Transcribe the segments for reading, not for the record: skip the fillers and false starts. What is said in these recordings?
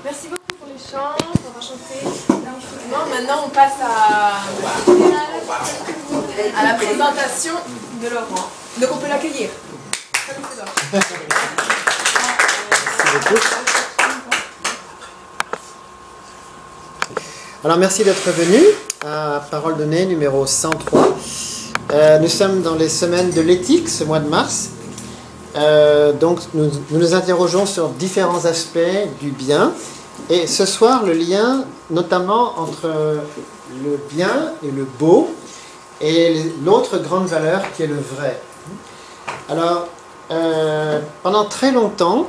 Merci beaucoup pour les chants, on va chanter. Maintenant, on passe à la présentation de Laurent. Donc, on peut l'accueillir. Merci beaucoup. Alors, merci d'être venu à Parole donnée numéro 103. Nous sommes dans les semaines de l'éthique ce mois de mars. Donc, nous nous interrogeons sur différents aspects du bien. Et ce soir, le lien notamment entre le bien et le beau et l'autre grande valeur qui est le vrai. Alors, pendant très longtemps,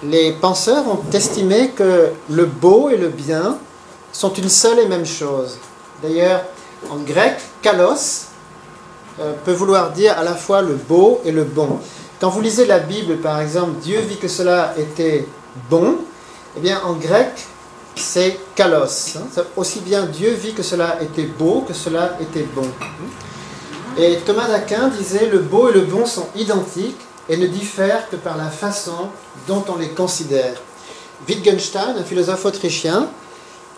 les penseurs ont estimé que le beau et le bien sont une seule et même chose. D'ailleurs, en grec, kalos peut vouloir dire à la fois le beau et le bon. Quand vous lisez la Bible, par exemple, Dieu vit que cela était bon, eh bien, en grec, c'est kalos. Aussi bien Dieu vit que cela était beau, que cela était bon. Et Thomas d'Aquin disait, le beau et le bon sont identiques et ne diffèrent que par la façon dont on les considère. Wittgenstein, un philosophe autrichien,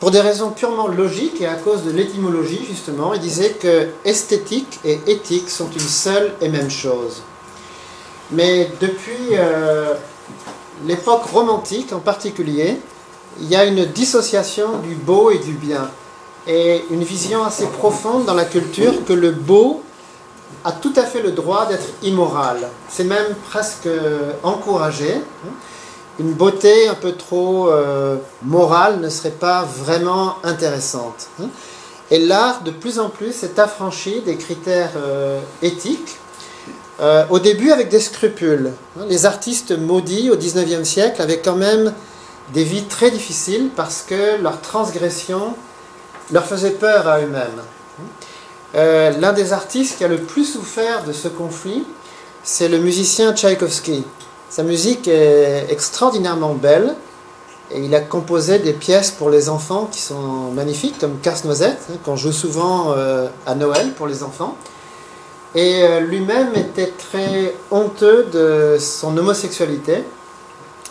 pour des raisons purement logiques et à cause de l'étymologie, justement, il disait que esthétique et éthique sont une seule et même chose. Mais depuis l'époque romantique en particulier, il y a une dissociation du beau et du bien, et une vision assez profonde dans la culture que le beau a tout à fait le droit d'être immoral. C'est même presque encouragé. Une beauté un peu trop morale ne serait pas vraiment intéressante. Et l'art, de plus en plus, s'est affranchi des critères éthiques, au début avec des scrupules. Les artistes maudits au XIXe siècle avaient quand même des vies très difficiles parce que leur transgression leur faisait peur à eux-mêmes. L'un des artistes qui a le plus souffert de ce conflit, c'est le musicien Tchaïkovski. Sa musique est extraordinairement belle et il a composé des pièces pour les enfants qui sont magnifiques, comme Casse-Noisette, qu'on joue souvent à Noël pour les enfants. Et lui-même était très honteux de son homosexualité.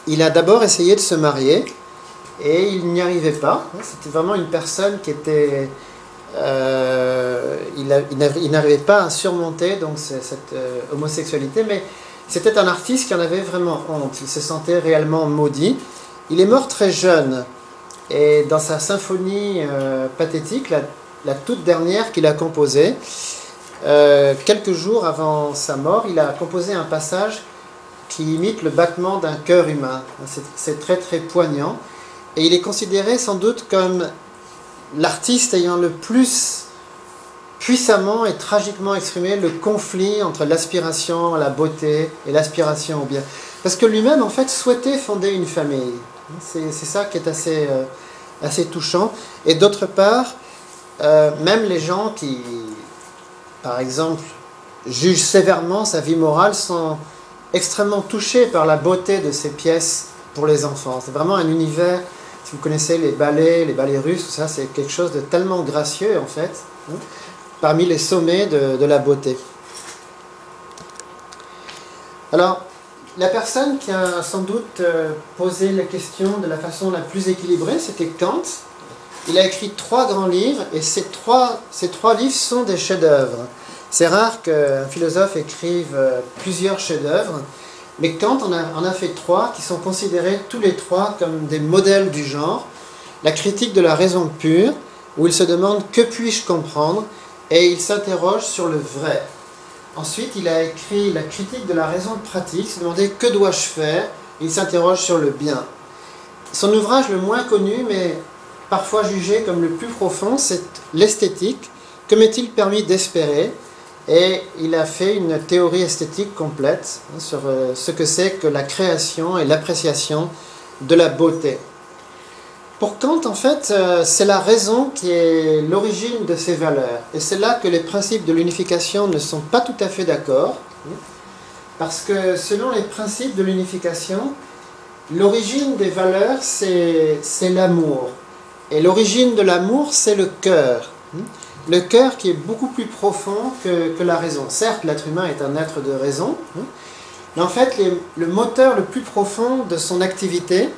Il a d'abord essayé de se marier et il n'y arrivait pas. C'était vraiment une personne qui était... il n'arrivait pas à surmonter donc, cette homosexualité, mais c'était un artiste qui en avait vraiment honte. Il se sentait réellement maudit. Il est mort très jeune. Et dans sa symphonie pathétique, la toute dernière qu'il a composée, quelques jours avant sa mort, il a composé un passage qui imite le battement d'un cœur humain. C'est très très poignant. Et il est considéré sans doute comme l'artiste ayant le plus puissamment et tragiquement exprimé le conflit entre l'aspiration à la beauté et l'aspiration au bien. Parce que lui-même, en fait, souhaitait fonder une famille. C'est ça qui est assez touchant. Et d'autre part, même les gens qui, par exemple, jugent sévèrement sa vie morale sont extrêmement touchés par la beauté de ses pièces pour les enfants. C'est vraiment un univers, si vous connaissez les ballets russes, tout ça, c'est quelque chose de tellement gracieux, en fait, parmi les sommets de la beauté. Alors, la personne qui a sans doute posé la question de la façon la plus équilibrée, c'était Kant. Il a écrit 3 grands livres, et ces trois livres sont des chefs-d'œuvre. C'est rare qu'un philosophe écrive plusieurs chefs-d'œuvre, mais Kant en a fait 3 qui sont considérés tous les 3 comme des modèles du genre. La critique de la raison pure, où il se demande que puis-je comprendre, et il s'interroge sur le vrai. Ensuite, il a écrit la critique de la raison pratique, se demander que dois-je faire, et il s'interroge sur le bien. Son ouvrage le moins connu, mais parfois jugé comme le plus profond, c'est l'esthétique. Que m'est-il permis d'espérer? Et il a fait une théorie esthétique complète sur ce que c'est que la création et l'appréciation de la beauté. Pour Kant, en fait, c'est la raison qui est l'origine de ses valeurs. Et c'est là que les principes de l'unification ne sont pas tout à fait d'accord. Parce que selon les principes de l'unification, l'origine des valeurs, c'est l'amour. Et l'origine de l'amour, c'est le cœur. Le cœur qui est beaucoup plus profond que la raison. Certes, l'être humain est un être de raison, mais en fait, le moteur le plus profond de son activité,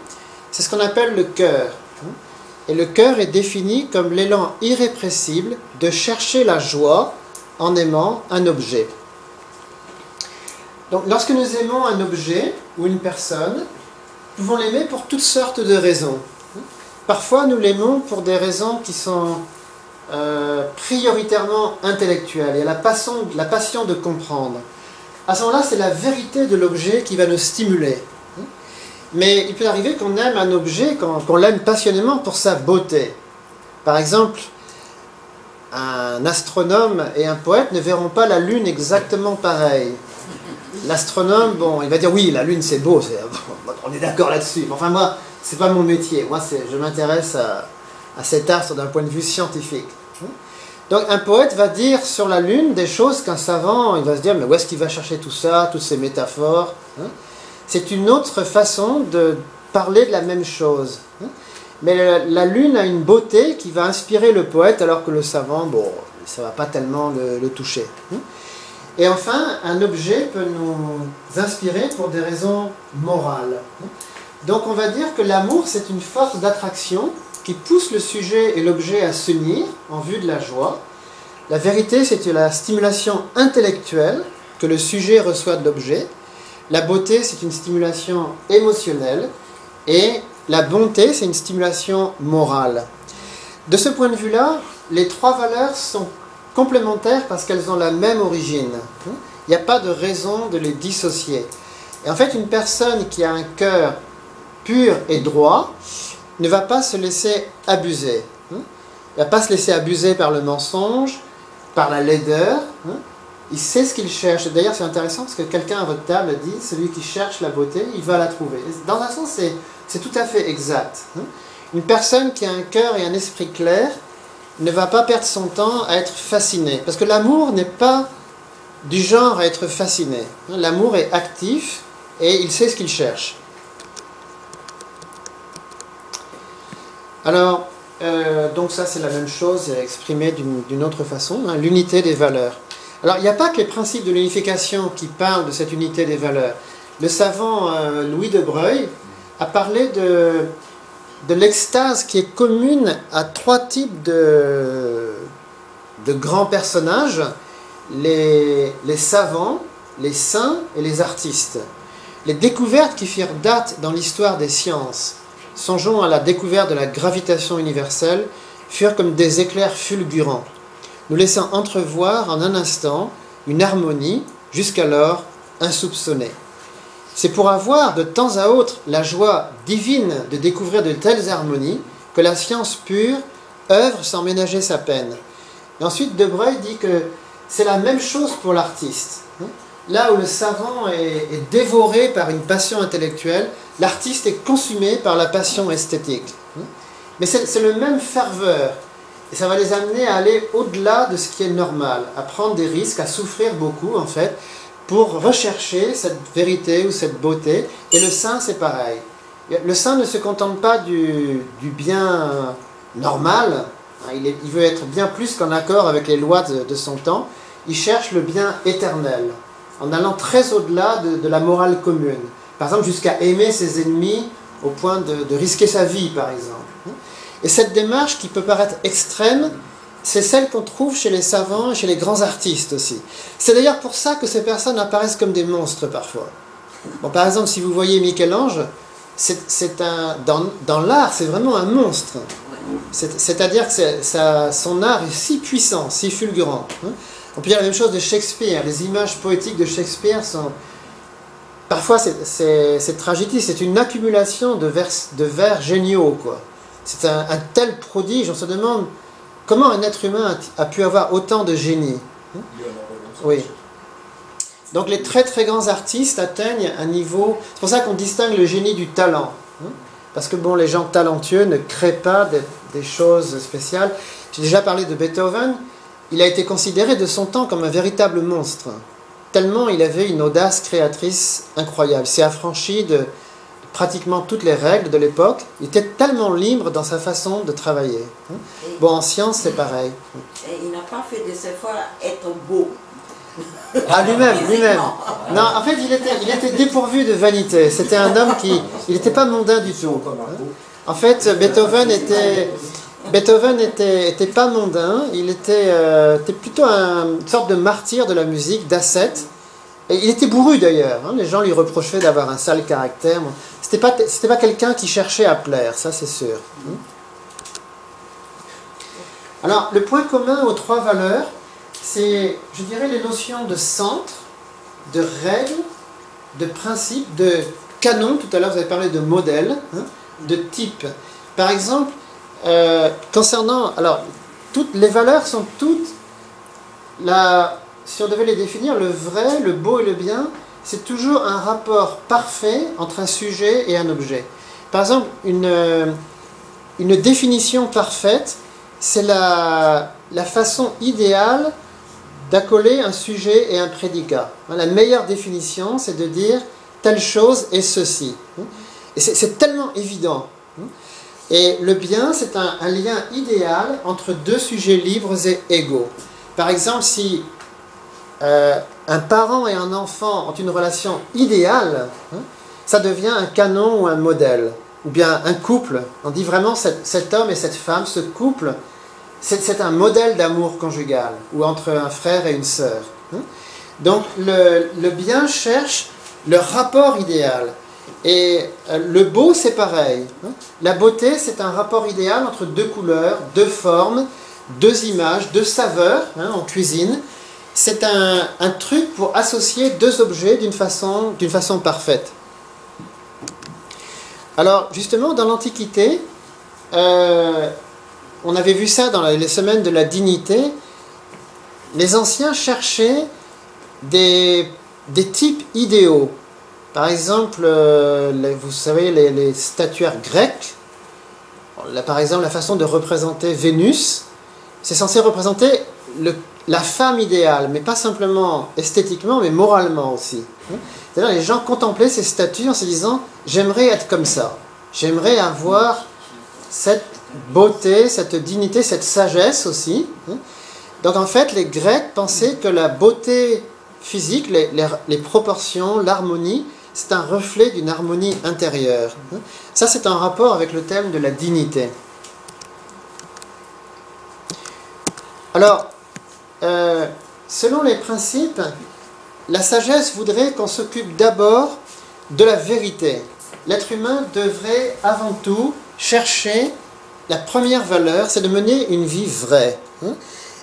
c'est ce qu'on appelle le cœur. Et le cœur est défini comme l'élan irrépressible de chercher la joie en aimant un objet. Donc lorsque nous aimons un objet ou une personne, nous pouvons l'aimer pour toutes sortes de raisons. Parfois nous l'aimons pour des raisons qui sont prioritairement intellectuelles. Il y a la passion de comprendre. À ce moment-là, c'est la vérité de l'objet qui va nous stimuler. Mais il peut arriver qu'on aime un objet, qu'on l'aime passionnément pour sa beauté. Par exemple, un astronome et un poète ne verront pas la Lune exactement pareil. L'astronome, bon, il va dire oui, la Lune c'est beau, on est d'accord là-dessus. Enfin moi, c'est pas mon métier. Moi, je m'intéresse à cet astre d'un point de vue scientifique. Donc un poète va dire sur la Lune des choses qu'un savant, il va se dire mais où est-ce qu'il va chercher tout ça, toutes ces métaphores. C'est une autre façon de parler de la même chose. Mais la Lune a une beauté qui va inspirer le poète alors que le savant, bon, ça ne va pas tellement le toucher. Et enfin, un objet peut nous inspirer pour des raisons morales. Donc on va dire que l'amour, c'est une force d'attraction qui pousse le sujet et l'objet à s'unir en vue de la joie. La vérité, c'est la stimulation intellectuelle que le sujet reçoit de l'objet. La beauté, c'est une stimulation émotionnelle. Et la bonté, c'est une stimulation morale. De ce point de vue-là, les trois valeurs sont complémentaires parce qu'elles ont la même origine. Il n'y a pas de raison de les dissocier. Et en fait, une personne qui a un cœur pur et droit ne va pas se laisser abuser. Il ne va pas se laisser abuser par le mensonge, par la laideur. Il sait ce qu'il cherche. D'ailleurs, c'est intéressant parce que quelqu'un à votre table dit « celui qui cherche la beauté, il va la trouver ». Dans un sens, c'est tout à fait exact. Une personne qui a un cœur et un esprit clair ne va pas perdre son temps à être fasciné. Parce que l'amour n'est pas du genre à être fasciné. L'amour est actif et il sait ce qu'il cherche. Alors, donc ça c'est la même chose, exprimé d'une autre façon, l'unité des valeurs. Alors, il n'y a pas que les principes de l'unification qui parlent de cette unité des valeurs. Le savant Louis de Broglie a parlé de l'extase qui est commune à trois types de grands personnages, les savants, les saints et les artistes. Les découvertes qui firent date dans l'histoire des sciences, songeons à la découverte de la gravitation universelle, furent comme des éclairs fulgurants, nous laissant entrevoir en un instant une harmonie jusqu'alors insoupçonnée. C'est pour avoir de temps à autre la joie divine de découvrir de telles harmonies que la science pure œuvre sans ménager sa peine. Et ensuite, De Broglie dit que c'est la même chose pour l'artiste. Là où le savant est dévoré par une passion intellectuelle, l'artiste est consumé par la passion esthétique. Mais c'est le même ferveur. Et ça va les amener à aller au-delà de ce qui est normal, à prendre des risques, à souffrir beaucoup en fait, pour rechercher cette vérité ou cette beauté. Et le saint, c'est pareil. Le saint ne se contente pas du bien normal, il veut être bien plus qu'en accord avec les lois de son temps, il cherche le bien éternel, en allant très au-delà de la morale commune. Par exemple, jusqu'à aimer ses ennemis au point de risquer sa vie, par exemple. Et cette démarche qui peut paraître extrême, c'est celle qu'on trouve chez les savants et chez les grands artistes aussi. C'est d'ailleurs pour ça que ces personnes apparaissent comme des monstres parfois. Bon, par exemple, si vous voyez Michel-Ange, dans l'art, c'est vraiment un monstre. C'est-à-dire que son art est si puissant, si fulgurant. On peut dire la même chose de Shakespeare. Les images poétiques de Shakespeare sont... Parfois, c'est tragédie, c'est une accumulation de vers géniaux, quoi. C'est un tel prodige, on se demande comment un être humain a pu avoir autant de génie. Oui. Donc les très très grands artistes atteignent un niveau... C'est pour ça qu'on distingue le génie du talent. Parce que bon, les gens talentueux ne créent pas des choses spéciales. J'ai déjà parlé de Beethoven. Il a été considéré de son temps comme un véritable monstre. Tellement il avait une audace créatrice incroyable. C'est affranchi de pratiquement toutes les règles de l'époque. Il était tellement libre dans sa façon de travailler. Bon, en science, c'est pareil. Et il n'a pas fait de ses fois être beau. Ah, lui-même. Non, en fait, il était dépourvu de vanité. C'était un homme qui... Il n'était pas mondain du tout. En fait, Beethoven était pas mondain. Il était plutôt une sorte de martyr de la musique, d'ascète. Et il était bourru d'ailleurs. Hein. Les gens lui reprochaient d'avoir un sale caractère. C'était pas quelqu'un qui cherchait à plaire, ça c'est sûr. Alors, le point commun aux trois valeurs, c'est, je dirais, les notions de centre, de règle, de principe, de canon. Tout à l'heure, vous avez parlé de modèle, hein, de type. Par exemple, concernant... Alors, toutes les valeurs sont toutes... si on devait les définir, le vrai, le beau et le bien, c'est toujours un rapport parfait entre un sujet et un objet. Par exemple, une définition parfaite, c'est la façon idéale d'accoler un sujet et un prédicat. La meilleure définition, c'est de dire telle chose est ceci. Et c'est tellement évident. Et le bien, c'est un lien idéal entre deux sujets libres et égaux. Par exemple, si un parent et un enfant ont une relation idéale, ça devient un canon ou un modèle. Ou bien un couple, on dit vraiment cet homme et cette femme, ce couple, c'est un modèle d'amour conjugal, ou entre un frère et une sœur. Donc le bien cherche le rapport idéal. Et le beau, c'est pareil. La beauté, c'est un rapport idéal entre deux couleurs, deux formes, deux images, deux saveurs, en cuisine. C'est un truc pour associer deux objets d'une façon parfaite. Alors, justement, dans l'Antiquité, on avait vu ça dans les semaines de la dignité, les anciens cherchaient des types idéaux. Par exemple, vous savez, les statuaires grecques, par exemple, la façon de représenter Vénus, c'est censé représenter la femme idéale, mais pas simplement esthétiquement, mais moralement aussi. C'est-à-dire, les gens contemplaient ces statues en se disant « j'aimerais être comme ça, j'aimerais avoir cette beauté, cette dignité, cette sagesse aussi ». Donc en fait, les Grecs pensaient que la beauté physique, les proportions, l'harmonie, c'est un reflet d'une harmonie intérieure. Ça, c'est un rapport avec le thème de la dignité. Alors, selon les principes, la sagesse voudrait qu'on s'occupe d'abord de la vérité. L'être humain devrait avant tout chercher la première valeur, c'est de mener une vie vraie.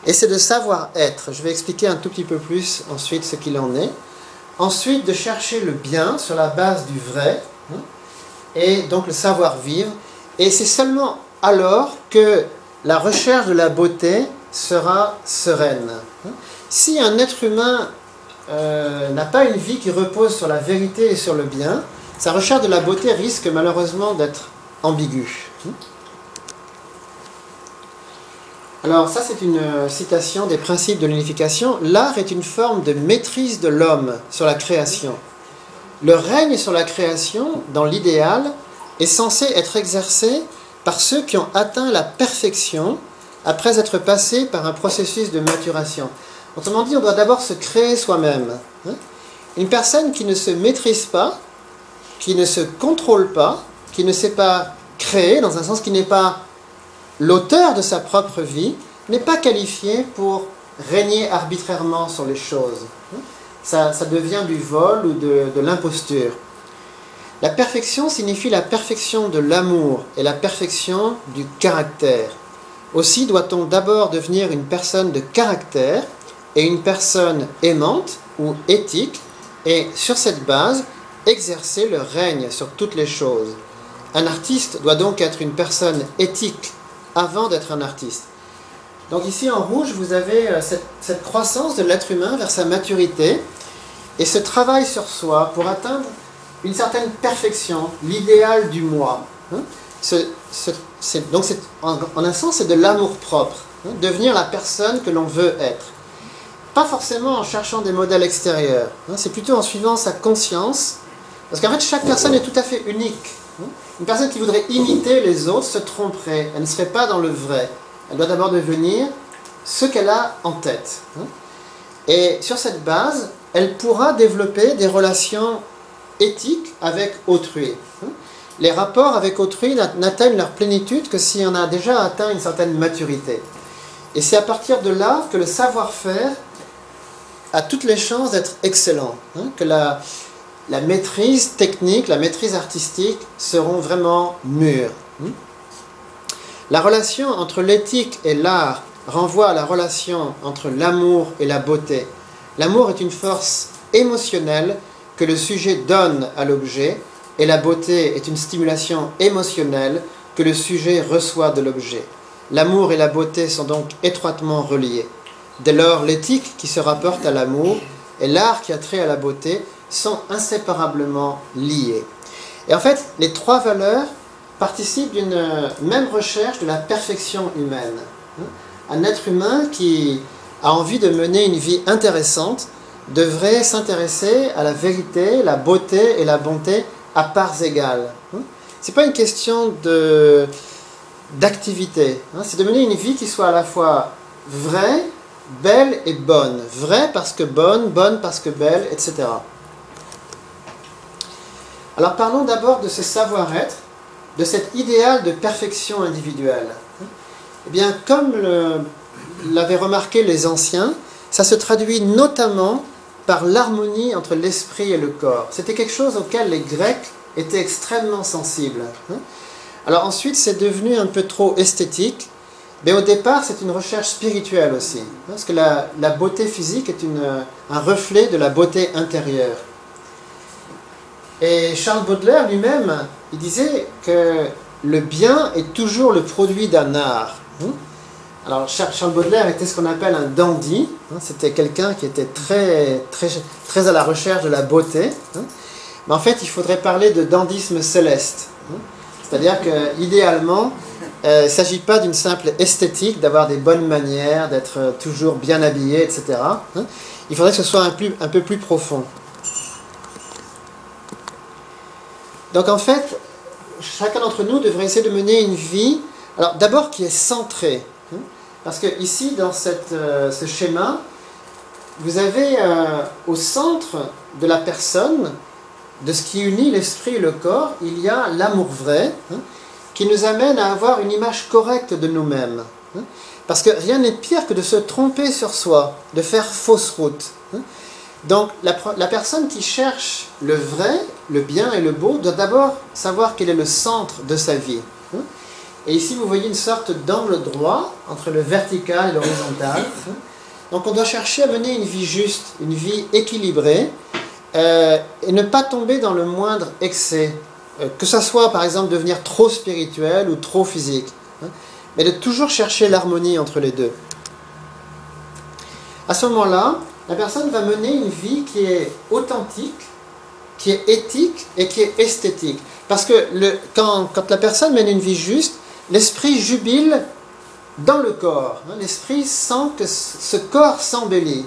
Et c'est de savoir être. Je vais expliquer un tout petit peu plus ensuite ce qu'il en est. Ensuite, de chercher le bien sur la base du vrai, et donc le savoir-vivre. Et c'est seulement alors que la recherche de la beauté sera sereine. Si un être humain n'a pas une vie qui repose sur la vérité et sur le bien, sa recherche de la beauté risque malheureusement d'être ambiguë. Alors ça, c'est une citation des principes de l'unification. L'art est une forme de maîtrise de l'homme sur la création. Le règne sur la création, dans l'idéal, est censé être exercé par ceux qui ont atteint la perfection après être passés par un processus de maturation. Autrement dit, on doit d'abord se créer soi-même. Une personne qui ne se maîtrise pas, qui ne se contrôle pas, qui ne sait pas créer, dans un sens qui n'est pas l'auteur de sa propre vie, n'est pas qualifié pour régner arbitrairement sur les choses. Ça devient du vol ou de l'imposture. La perfection signifie la perfection de l'amour et la perfection du caractère. Aussi doit-on d'abord devenir une personne de caractère et une personne aimante ou éthique, et sur cette base, exercer le règne sur toutes les choses. Un artiste doit donc être une personne éthique avant d'être un artiste. Donc ici en rouge, vous avez cette croissance de l'être humain vers sa maturité et ce travail sur soi pour atteindre une certaine perfection, l'idéal du moi. Donc en un sens, c'est de l'amour-propre, devenir la personne que l'on veut être. Pas forcément en cherchant des modèles extérieurs, c'est plutôt en suivant sa conscience, parce qu'en fait chaque personne est tout à fait unique. Une personne qui voudrait imiter les autres se tromperait, elle ne serait pas dans le vrai. Elle doit d'abord devenir ce qu'elle a en tête. Et sur cette base, elle pourra développer des relations éthiques avec autrui. Les rapports avec autrui n'atteignent leur plénitude que si on a déjà atteint une certaine maturité. Et c'est à partir de là que le savoir-faire a toutes les chances d'être excellent, que la maîtrise technique, la maîtrise artistique seront vraiment mûres. La relation entre l'éthique et l'art renvoie à la relation entre l'amour et la beauté. L'amour est une force émotionnelle que le sujet donne à l'objet, et la beauté est une stimulation émotionnelle que le sujet reçoit de l'objet. L'amour et la beauté sont donc étroitement reliés. Dès lors, l'éthique qui se rapporte à l'amour et l'art qui a trait à la beauté sont inséparablement liés. Et en fait, les trois valeurs participent d'une même recherche de la perfection humaine. Un être humain qui a envie de mener une vie intéressante devrait s'intéresser à la vérité, la beauté et la bonté à parts égales. Ce n'est pas une question d'activité, c'est de mener une vie qui soit à la fois vraie, belle et bonne. Vraie parce que bonne, bonne parce que belle, etc. Alors parlons d'abord de ce savoir-être, de cet idéal de perfection individuelle. Eh bien, comme l'avaient remarqué les anciens, ça se traduit notamment par l'harmonie entre l'esprit et le corps. C'était quelque chose auquel les Grecs étaient extrêmement sensibles. Alors ensuite, c'est devenu un peu trop esthétique, mais au départ, c'est une recherche spirituelle aussi, parce que la beauté physique est un reflet de la beauté intérieure. Et Charles Baudelaire lui-même, il disait que le bien est toujours le produit d'un art. Alors Charles Baudelaire était ce qu'on appelle un dandy, c'était quelqu'un qui était très à la recherche de la beauté, mais en fait il faudrait parler de dandysme céleste, c'est-à-dire qu'idéalement il ne s'agit pas d'une simple esthétique, d'avoir des bonnes manières, d'être toujours bien habillé, etc. Il faudrait que ce soit un peu plus profond. Donc en fait, chacun d'entre nous devrait essayer de mener une vie, alors d'abord qui est centrée, parce que ici, dans ce schéma, vous avez au centre de la personne, de ce qui unit l'esprit et le corps, il y a l'amour vrai, qui nous amène à avoir une image correcte de nous-mêmes. Parce que rien n'est pire que de se tromper sur soi, de faire fausse route. Donc la personne qui cherche le vrai, le bien et le beau doit d'abord savoir quel est le centre de sa vie. Et ici vous voyez une sorte d'angle droit entre le vertical et l'horizontal. Donc on doit chercher à mener une vie juste, une vie équilibrée, et ne pas tomber dans le moindre excès, que ce soit par exemple devenir trop spirituel ou trop physique, mais de toujours chercher l'harmonie entre les deux. À ce moment-là, la personne va mener une vie qui est authentique, qui est éthique et qui est esthétique. Parce que quand la personne mène une vie juste, l'esprit jubile dans le corps. L'esprit sent que ce corps s'embellit.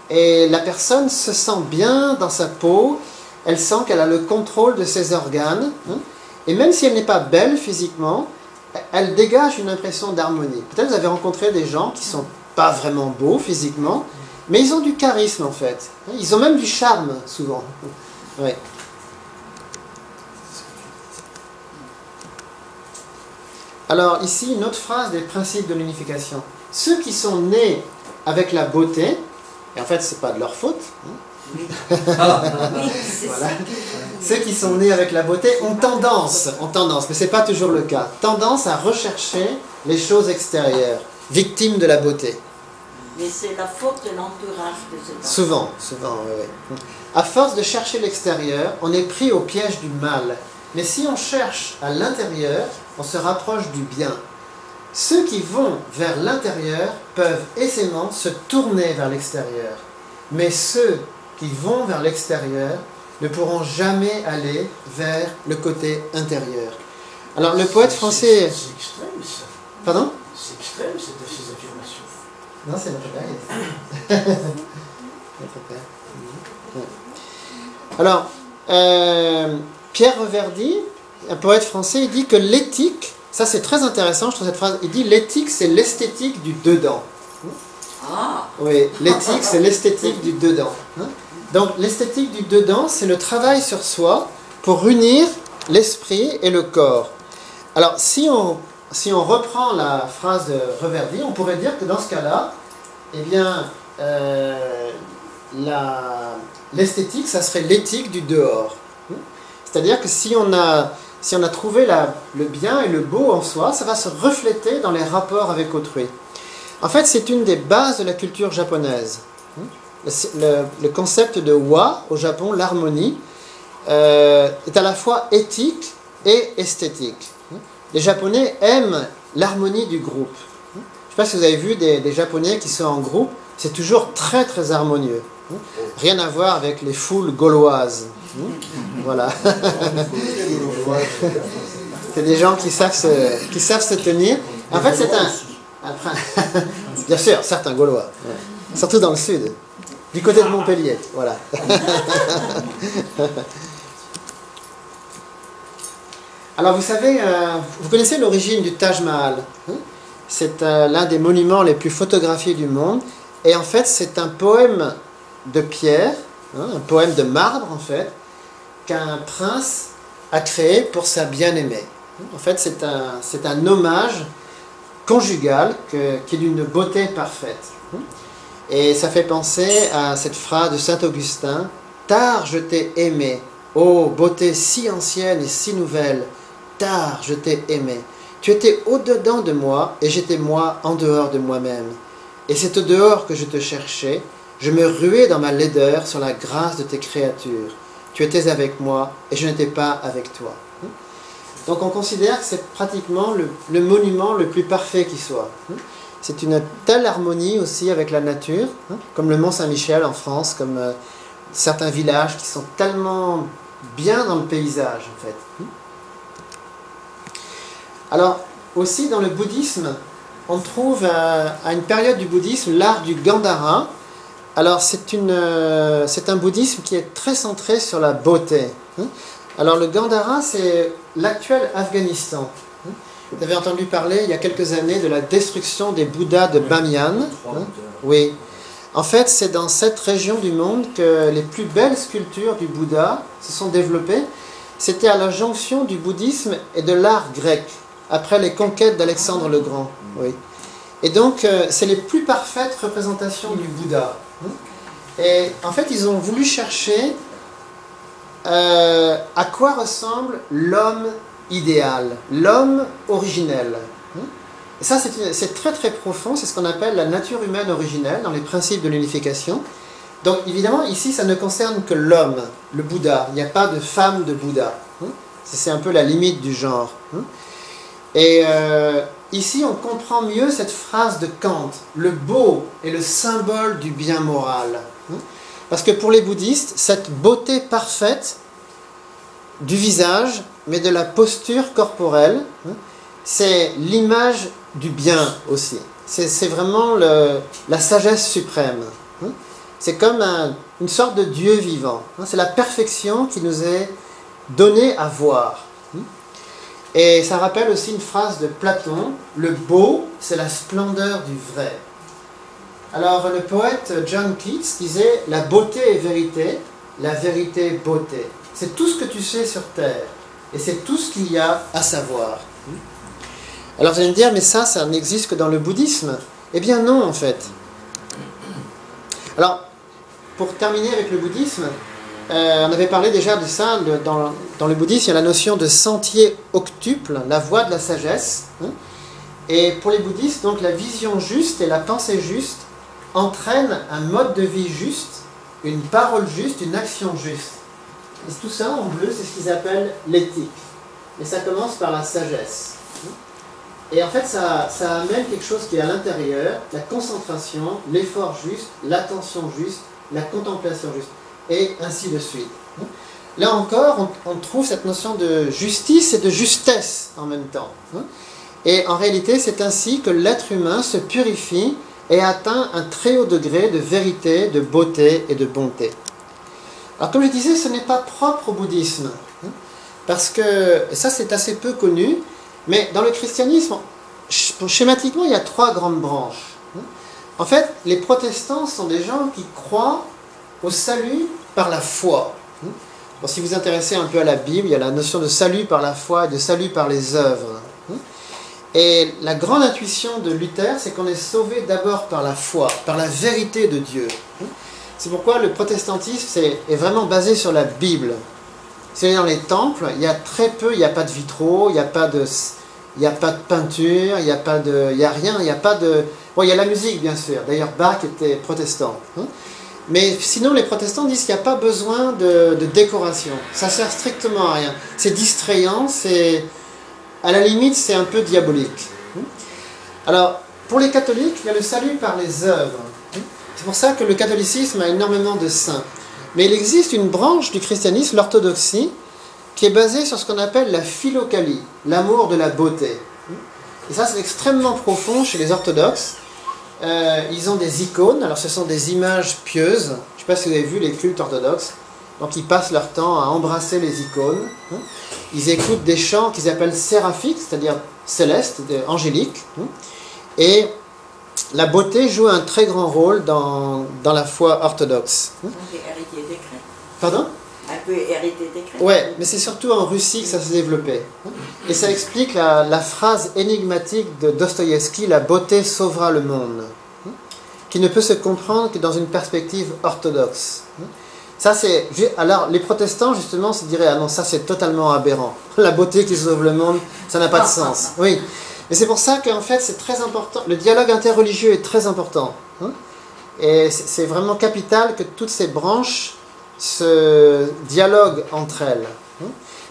Et la personne se sent bien dans sa peau, elle sent qu'elle a le contrôle de ses organes. Et même si elle n'est pas belle physiquement, elle dégage une impression d'harmonie. Peut-être vous avez rencontré des gens qui ne sont pas vraiment beaux physiquement, mais ils ont du charisme en fait. Ils ont même du charme souvent. Oui. Alors ici, une autre phrase des principes de l'unification. Ceux qui sont nés avec la beauté, et en fait ce n'est pas de leur faute, voilà. Ceux qui sont nés avec la beauté ont tendance, mais ce n'est pas toujours le cas, tendance à rechercher les choses extérieures, victimes de la beauté. Mais c'est la faute de l'entourage de cet enfant. Souvent, oui. À force de chercher l'extérieur, on est pris au piège du mal. Mais si on cherche à l'intérieur, on se rapproche du bien. Ceux qui vont vers l'intérieur peuvent aisément se tourner vers l'extérieur. Mais ceux qui vont vers l'extérieur ne pourront jamais aller vers le côté intérieur. Alors le poète français... C'est extrême ça. Pardon? C'est extrême ces affirmations. Non, c'est notre père. Notre père. Alors, Pierre Reverdy, un poète français, il dit que l'éthique, ça c'est très intéressant, je trouve cette phrase, il dit l'éthique c'est l'esthétique du dedans. Ah, Oui, l'éthique, c'est l'esthétique du dedans. Hein. Donc l'esthétique du dedans, c'est le travail sur soi pour unir l'esprit et le corps. Alors si on reprend la phrase de Reverdy, on pourrait dire que dans ce cas-là, eh bien, l'esthétique, ça serait l'éthique du dehors. C'est-à-dire que si on a trouvé le bien et le beau en soi, ça va se refléter dans les rapports avec autrui. En fait, c'est une des bases de la culture japonaise. Le concept de wa, au Japon, l'harmonie, est à la fois éthique et esthétique. Les Japonais aiment l'harmonie du groupe. Je ne sais pas si vous avez vu des Japonais qui sont en groupe, c'est toujours très très harmonieux. Rien à voir avec les foules gauloises. Voilà. C'est des gens qui savent se tenir. En fait, c'est bien sûr, certains Gaulois. Surtout dans le sud. Du côté de Montpellier. Voilà. Alors, vous savez, vous connaissez l'origine du Taj Mahal. C'est l'un des monuments les plus photographiés du monde. Et en fait, c'est un poème de pierre, un poème de marbre, en fait, qu'un prince a créé pour sa bien-aimée. En fait, c'est un hommage conjugal qui est d'une beauté parfaite. Et ça fait penser à cette phrase de Saint-Augustin, « Tard je t'ai aimé, ô beauté si ancienne et si nouvelle, tard je t'ai aimé. Tu étais au-dedans de moi et j'étais moi en dehors de moi-même. Et c'est au dehors que je te cherchais, je me ruais dans ma laideur sur la grâce de tes créatures. Tu étais avec moi et je n'étais pas avec toi. » Donc on considère que c'est pratiquement le monument le plus parfait qui soit. C'est une telle harmonie aussi avec la nature, comme le Mont Saint-Michel en France, comme certains villages qui sont tellement bien dans le paysage en fait. Alors aussi dans le bouddhisme, on trouve à une période du bouddhisme l'art du Gandhara. Alors c'est un bouddhisme qui est très centré sur la beauté. Alors le Gandhara, c'est l'actuel Afghanistan. Vous avez entendu parler il y a quelques années de la destruction des Bouddhas de Bamiyan. Oui. En fait, c'est dans cette région du monde que les plus belles sculptures du Bouddha se sont développées. C'était à la jonction du bouddhisme et de l'art grec, après les conquêtes d'Alexandre le Grand. Oui. Et donc, c'est les plus parfaites représentations du Bouddha. Et en fait, ils ont voulu chercher à quoi ressemble l'homme idéal, l'homme originel. Et ça, c'est très très profond, c'est ce qu'on appelle la nature humaine originelle dans les principes de l'unification. Donc évidemment, ici, ça ne concerne que l'homme, le Bouddha. Il n'y a pas de femme de Bouddha. C'est un peu la limite du genre. Et ici, on comprend mieux cette phrase de Kant, le beau est le symbole du bien moral. Parce que pour les bouddhistes, cette beauté parfaite du visage, mais de la posture corporelle, c'est l'image du bien aussi. C'est vraiment la sagesse suprême. C'est comme une sorte de Dieu vivant. C'est la perfection qui nous est donnée à voir. Et ça rappelle aussi une phrase de Platon, le beau, c'est la splendeur du vrai. Alors le poète John Keats disait, la beauté est vérité, la vérité est beauté. C'est tout ce que tu sais sur terre, et c'est tout ce qu'il y a à savoir. Alors vous allez me dire, mais ça n'existe que dans le bouddhisme. Eh bien non, en fait. Alors, pour terminer avec le bouddhisme, on avait parlé déjà de ça, dans le bouddhisme, il y a la notion de sentier octuple, la voie de la sagesse. Et pour les bouddhistes, donc la vision juste et la pensée juste entraînent un mode de vie juste, une parole juste, une action juste. Et tout ça, en bleu, c'est ce qu'ils appellent l'éthique. Et ça commence par la sagesse. Et en fait, ça amène quelque chose qui est à l'intérieur, la concentration, l'effort juste, l'attention juste, la contemplation juste, et ainsi de suite. Là encore, on trouve cette notion de justice et de justesse en même temps. Et en réalité, c'est ainsi que l'être humain se purifie et atteint un très haut degré de vérité, de beauté et de bonté. Alors comme je disais, ce n'est pas propre au bouddhisme, parce que ça c'est assez peu connu, mais dans le christianisme, schématiquement, il y a trois grandes branches. En fait, les protestants sont des gens qui croient au salut par la foi. Bon, si vous vous intéressez un peu à la Bible, il y a la notion de salut par la foi et de salut par les œuvres. Et la grande intuition de Luther, c'est qu'on est sauvé d'abord par la foi, par la vérité de Dieu. C'est pourquoi le protestantisme est vraiment basé sur la Bible. C'est dans les temples, il y a très peu, il n'y a pas de vitraux, il n'y a pas de peinture, il n'y a rien, il n'y a pas de... Bon, il y a la musique, bien sûr. D'ailleurs, Bach était protestant. Mais sinon, les protestants disent qu'il n'y a pas besoin de décoration. Ça sert strictement à rien. C'est distrayant, à la limite, c'est un peu diabolique. Alors, pour les catholiques, il y a le salut par les œuvres. C'est pour ça que le catholicisme a énormément de saints. Mais il existe une branche du christianisme, l'orthodoxie, qui est basée sur ce qu'on appelle la philokalie, l'amour de la beauté. Et ça, c'est extrêmement profond chez les orthodoxes. Ils ont des icônes, alors ce sont des images pieuses. Je ne sais pas si vous avez vu les cultes orthodoxes. Donc ils passent leur temps à embrasser les icônes. Ils écoutent des chants qu'ils appellent séraphiques, c'est-à-dire célestes, angéliques. Et la beauté joue un très grand rôle dans la foi orthodoxe. Un peu hérité des chrétiens. Pardon ? Un peu hérité des chrétiens. Ouais, mais c'est surtout en Russie que ça s'est développé. Et ça explique la phrase énigmatique de Dostoïevski, la beauté sauvera le monde, qui ne peut se comprendre que dans une perspective orthodoxe. Ça, c'est... Alors, les protestants, justement, se diraient, ah non, ça c'est totalement aberrant. La beauté qui sauve le monde, ça n'a pas de sens. Oui. Mais c'est pour ça qu'en fait, c'est très important. Le dialogue interreligieux est très important. Et c'est vraiment capital que toutes ces branches se dialoguent entre elles.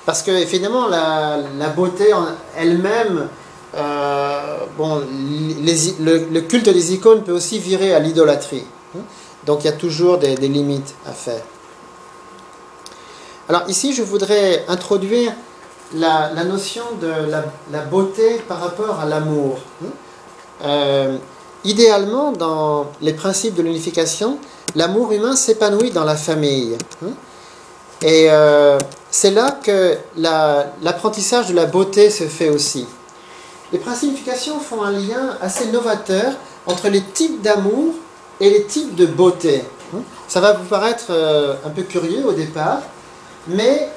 Parce que, finalement, la beauté elle-même, bon, le culte des icônes peut aussi virer à l'idolâtrie. Donc, il y a toujours des limites à faire. Alors, ici, je voudrais introduire la notion de la beauté par rapport à l'amour. Idéalement, dans les principes de l'unification, l'amour humain s'épanouit dans la famille. Et c'est là que l'apprentissage de la beauté se fait aussi. Les principes d'unification font un lien assez novateur entre les types d'amour et les types de beauté. Ça va vous paraître un peu curieux au départ, mais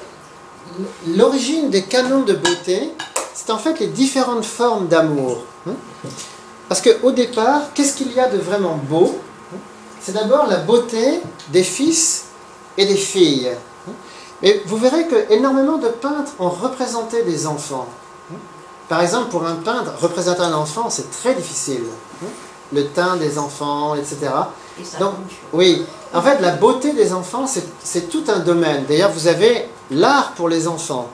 l'origine des canons de beauté, c'est en fait les différentes formes d'amour. Parce qu'au départ, qu'est-ce qu'il y a de vraiment beau? C'est d'abord la beauté des fils et des filles. Mais vous verrez que énormément de peintres ont représenté des enfants. Par exemple, pour un peintre, représenter un enfant, c'est très difficile. Le teint des enfants, etc. Donc, oui, en fait, la beauté des enfants, c'est tout un domaine. D'ailleurs, vous avez l'art pour les enfants.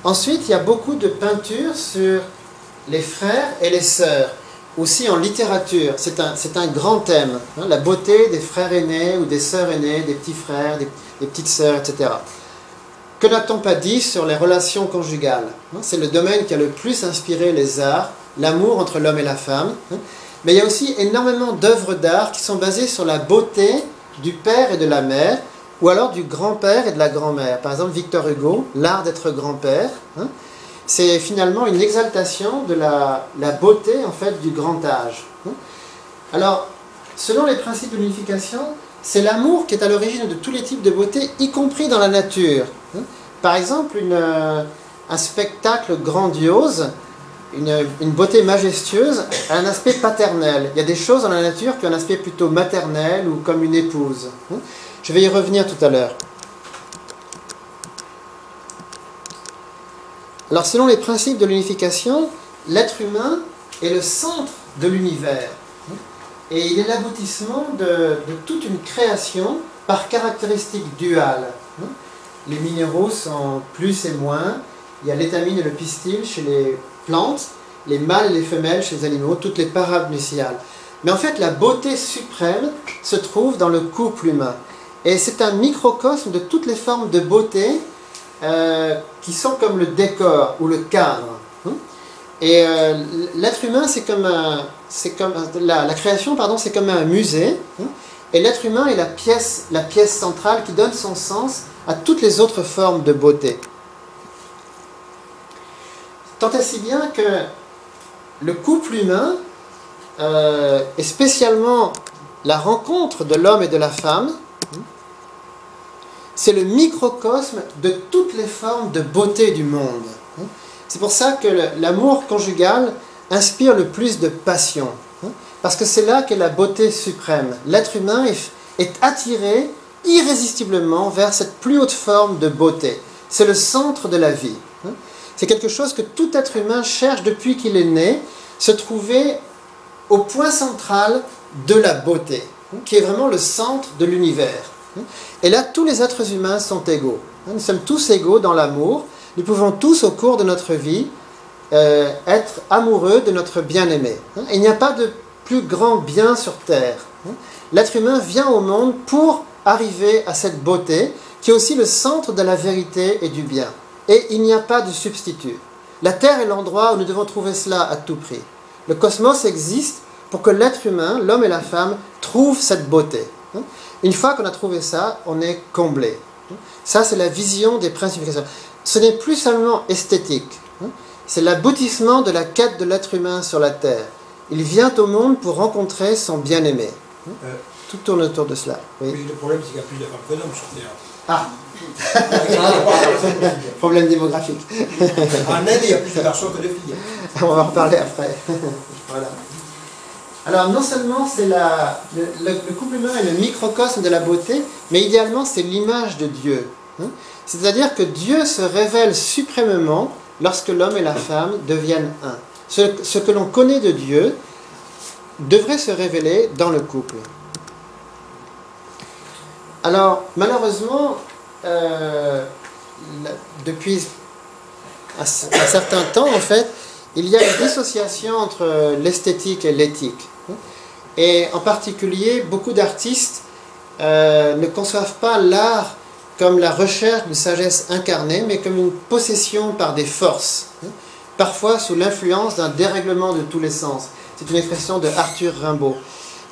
Ensuite, il y a beaucoup de peintures sur les frères et les sœurs. Aussi en littérature, c'est un grand thème. La beauté des frères aînés ou des sœurs aînées, des petits frères, des petites sœurs, etc. Que n'a-t-on pas dit sur les relations conjugales? C'est le domaine qui a le plus inspiré les arts, l'amour entre l'homme et la femme. Mais il y a aussi énormément d'œuvres d'art qui sont basées sur la beauté du père et de la mère, ou alors du grand-père et de la grand-mère. Par exemple, Victor Hugo, l'art d'être grand-père, c'est finalement une exaltation de la beauté en fait du grand âge. Alors, selon les principes de l'unification, c'est l'amour qui est à l'origine de tous les types de beauté, y compris dans la nature. Par exemple, un spectacle grandiose, une beauté majestueuse, a un aspect paternel. Il y a des choses dans la nature qui ont un aspect plutôt maternel ou comme une épouse. Je vais y revenir tout à l'heure. Alors, selon les principes de l'unification, l'être humain est le centre de l'univers. Et il est l'aboutissement de toute une création par caractéristiques duales. Les minéraux sont plus et moins. Il y a l'étamine et le pistil chez les plantes, les mâles et les femelles chez les animaux, toutes les parables nuptiales. Mais en fait, la beauté suprême se trouve dans le couple humain. Et c'est un microcosme de toutes les formes de beauté qui sont comme le décor ou le cadre. Et l'être humain, la création, pardon, c'est comme un musée. Et l'être humain est la pièce centrale qui donne son sens à toutes les autres formes de beauté. Tant et si bien que le couple humain et spécialement la rencontre de l'homme et de la femme, c'est le microcosme de toutes les formes de beauté du monde. C'est pour ça que l'amour conjugal inspire le plus de passion, parce que c'est là qu'est la beauté suprême. L'être humain est attiré irrésistiblement vers cette plus haute forme de beauté. C'est le centre de la vie. C'est quelque chose que tout être humain cherche depuis qu'il est né, se trouver au point central de la beauté, qui est vraiment le centre de l'univers. Et là, tous les êtres humains sont égaux. Nous sommes tous égaux dans l'amour. Nous pouvons tous, au cours de notre vie, être amoureux de notre bien-aimé. Il n'y a pas de plus grand bien sur terre. L'être humain vient au monde pour arriver à cette beauté, qui est aussi le centre de la vérité et du bien. Et il n'y a pas de substitut. La terre est l'endroit où nous devons trouver cela à tout prix. Le cosmos existe pour que l'être humain, l'homme et la femme, trouvent cette beauté. Une fois qu'on a trouvé ça, on est comblé. Ça, c'est la vision des principifications. Ce n'est plus seulement esthétique. C'est l'aboutissement de la quête de l'être humain sur la terre. Il vient au monde pour rencontrer son bien-aimé. Tout tourne autour de cela. Oui. Le problème, c'est qu'il n'y a plus de femmes que d'hommes sur Terre. Ah. Problème démographique. En Inde, il y a plus de garçons que de filles. On va en reparler après. Voilà. Alors, non seulement c'est le couple humain est le microcosme de la beauté, mais idéalement, c'est l'image de Dieu. C'est-à-dire que Dieu se révèle suprêmement lorsque l'homme et la femme deviennent un. Ce que l'on connaît de Dieu devrait se révéler dans le couple. Alors, malheureusement, depuis un certain temps, en fait, il y a une dissociation entre l'esthétique et l'éthique. Et en particulier, beaucoup d'artistes ne conçoivent pas l'art comme la recherche d'une sagesse incarnée, mais comme une possession par des forces, parfois sous l'influence d'un dérèglement de tous les sens. C'est une expression de Arthur Rimbaud.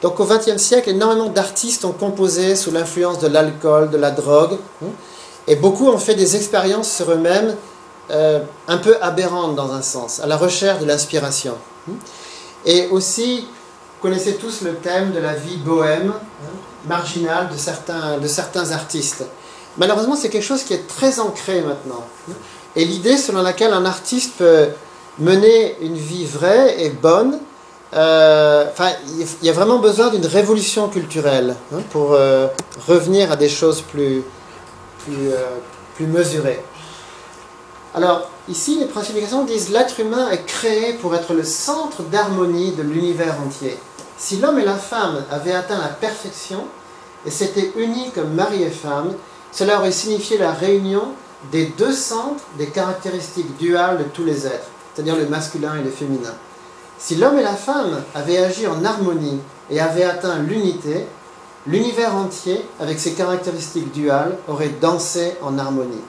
Donc au XXe siècle, énormément d'artistes ont composé sous l'influence de l'alcool, de la drogue, et beaucoup ont fait des expériences sur eux-mêmes un peu aberrantes dans un sens, à la recherche de l'inspiration. Et aussi, vous connaissez tous le thème de la vie bohème, marginale de certains artistes. Malheureusement, c'est quelque chose qui est très ancré maintenant. Et l'idée selon laquelle un artiste peut mener une vie vraie et bonne, il y a vraiment besoin d'une révolution culturelle pour revenir à des choses plus mesurées. Alors, ici, les principifications disent l'être humain est créé pour être le centre d'harmonie de l'univers entier. Si l'homme et la femme avaient atteint la perfection et s'étaient unis comme mari et femme, cela aurait signifié la réunion des deux centres des caractéristiques duales de tous les êtres, c'est-à-dire le masculin et le féminin. Si l'homme et la femme avaient agi en harmonie et avaient atteint l'unité, l'univers entier, avec ses caractéristiques duales, aurait dansé en harmonie.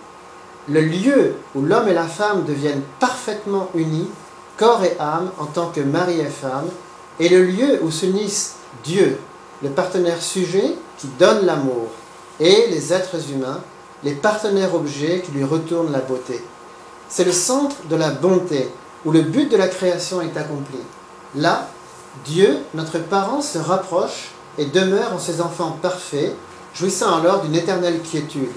Le lieu où l'homme et la femme deviennent parfaitement unis, corps et âme, en tant que mari et femme, est le lieu où s'unissent Dieu, le partenaire sujet qui donne l'amour, et les êtres humains, les partenaires objets qui lui retournent la beauté. C'est le centre de la bonté, où le but de la création est accompli. Là, Dieu, notre parent, se rapproche et demeure en ses enfants parfaits, jouissant alors d'une éternelle quiétude.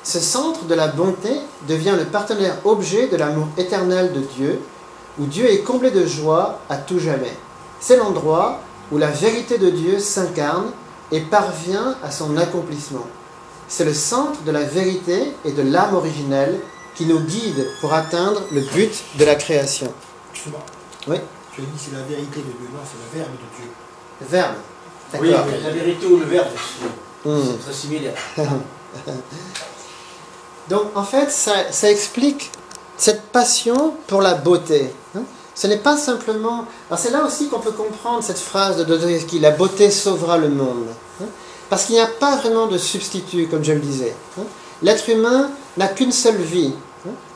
Ce centre de la bonté devient le partenaire objet de l'amour éternel de Dieu, où Dieu est comblé de joie à tout jamais. C'est l'endroit où la vérité de Dieu s'incarne et parvient à son accomplissement. C'est le centre de la vérité et de l'âme originelle qui nous guide pour atteindre le but de la création. Oui. Tu as dit c'est la vérité de Dieu, non, c'est le verbe de Dieu. Le verbe. Oui, D'accord. mais la vérité ou le verbe, c'est très similaire. Donc en fait, ça explique cette passion pour la beauté. Ce n'est pas simplement... Alors c'est là aussi qu'on peut comprendre cette phrase de Dostoïevski, la beauté sauvera le monde. Parce qu'il n'y a pas vraiment de substitut, comme je le disais. L'être humain n'a qu'une seule vie.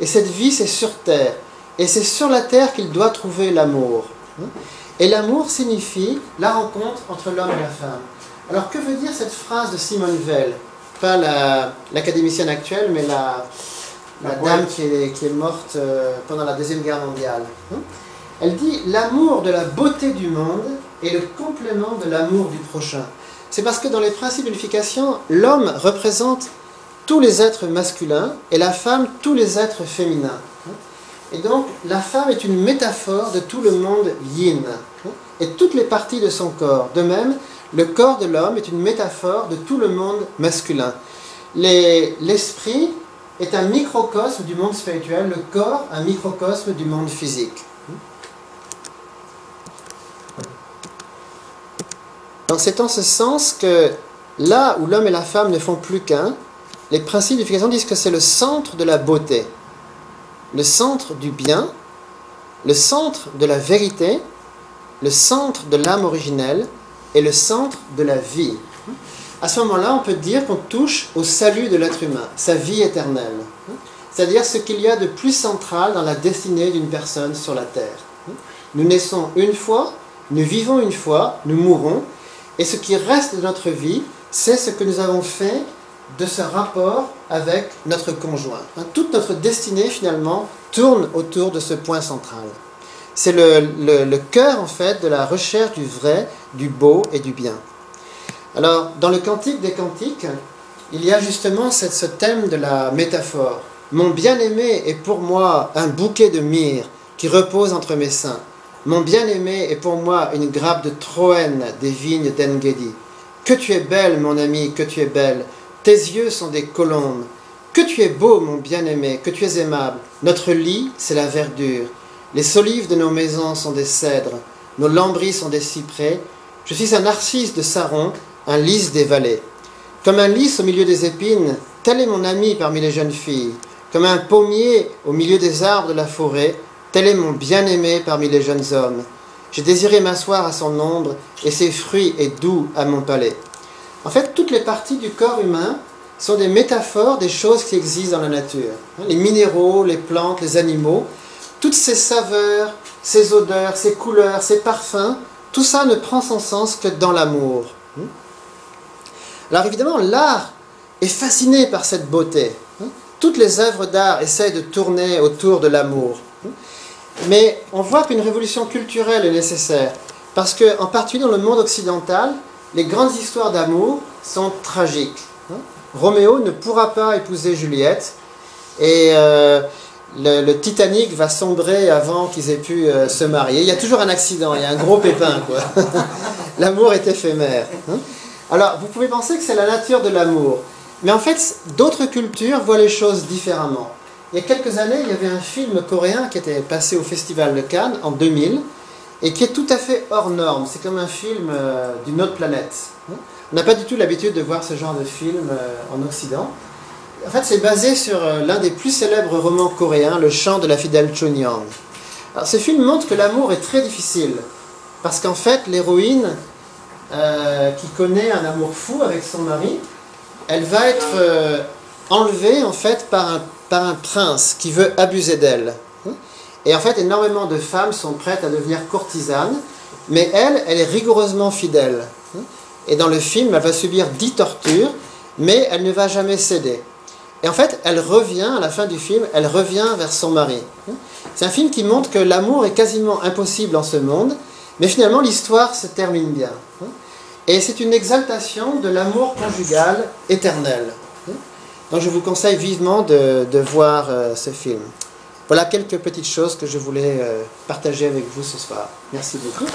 Et cette vie, c'est sur terre. Et c'est sur la terre qu'il doit trouver l'amour. Et l'amour signifie la rencontre entre l'homme et la femme. Alors que veut dire cette phrase de Simone Weil? Pas l'académicienne actuelle, mais la dame qui est morte pendant la Deuxième Guerre mondiale. Elle dit « L'amour de la beauté du monde est le complément de l'amour du prochain ». C'est parce que dans les principes de l'unification, l'homme représente tous les êtres masculins et la femme tous les êtres féminins. Et donc, la femme est une métaphore de tout le monde yin et toutes les parties de son corps. De même, le corps de l'homme est une métaphore de tout le monde masculin. L'esprit est un microcosme du monde spirituel, le corps un microcosme du monde physique. Donc c'est en ce sens que là où l'homme et la femme ne font plus qu'un, les principes d'unification disent que c'est le centre de la beauté, le centre du bien, le centre de la vérité, le centre de l'âme originelle et le centre de la vie. À ce moment-là, on peut dire qu'on touche au salut de l'être humain, sa vie éternelle. C'est-à-dire ce qu'il y a de plus central dans la destinée d'une personne sur la terre. Nous naissons une fois, nous vivons une fois, nous mourrons, et ce qui reste de notre vie, c'est ce que nous avons fait de ce rapport avec notre conjoint. Toute notre destinée, finalement, tourne autour de ce point central. C'est le cœur, en fait, de la recherche du vrai, du beau et du bien. Alors, dans le Cantique des Cantiques, il y a justement ce thème de la métaphore. « Mon bien-aimé est pour moi un bouquet de myrrhe qui repose entre mes seins. Mon bien-aimé est pour moi une grappe de Troène des vignes d'Engedi. Que tu es belle, mon ami, que tu es belle. Tes yeux sont des colombes. Que tu es beau, mon bien-aimé, que tu es aimable. Notre lit, c'est la verdure. Les solives de nos maisons sont des cèdres. Nos lambris sont des cyprès. Je suis un narcisse de Saron, un lys des vallées. Comme un lys au milieu des épines, tel est mon ami parmi les jeunes filles. Comme un pommier au milieu des arbres de la forêt, tel est mon bien-aimé parmi les jeunes hommes. J'ai désiré m'asseoir à son ombre, et ses fruits est doux à mon palais. » En fait, toutes les parties du corps humain sont des métaphores des choses qui existent dans la nature. Les minéraux, les plantes, les animaux, toutes ces saveurs, ces odeurs, ces couleurs, ces parfums, tout ça ne prend son sens que dans l'amour. Alors évidemment, l'art est fasciné par cette beauté. Toutes les œuvres d'art essayent de tourner autour de l'amour. Mais on voit qu'une révolution culturelle est nécessaire, parce qu'en particulier dans le monde occidental, les grandes histoires d'amour sont tragiques. Roméo ne pourra pas épouser Juliette, et le Titanic va sombrer avant qu'ils aient pu se marier. Il y a toujours un accident, il y a un gros pépin, quoi. L'amour est éphémère. Alors, vous pouvez penser que c'est la nature de l'amour, mais en fait, d'autres cultures voient les choses différemment. Il y a quelques années, il y avait un film coréen qui était passé au Festival de Cannes en 2000 et qui est tout à fait hors norme. C'est comme un film d'une autre planète. On n'a pas du tout l'habitude de voir ce genre de film en Occident. En fait, c'est basé sur l'un des plus célèbres romans coréens, Le chant de la fidèle Chunhyang. Alors, ce film montre que l'amour est très difficile parce qu'en fait, l'héroïne qui connaît un amour fou avec son mari, elle va être enlevée en fait par un prince qui veut abuser d'elle. Et en fait, énormément de femmes sont prêtes à devenir courtisanes, mais elle est rigoureusement fidèle. Et dans le film, elle va subir 10 tortures, mais elle ne va jamais céder. Et en fait, elle revient, à la fin du film, elle revient vers son mari. C'est un film qui montre que l'amour est quasiment impossible en ce monde, mais finalement, l'histoire se termine bien. Et c'est une exaltation de l'amour conjugal éternel. Donc je vous conseille vivement de voir ce film. Voilà quelques petites choses que je voulais partager avec vous ce soir. Merci beaucoup.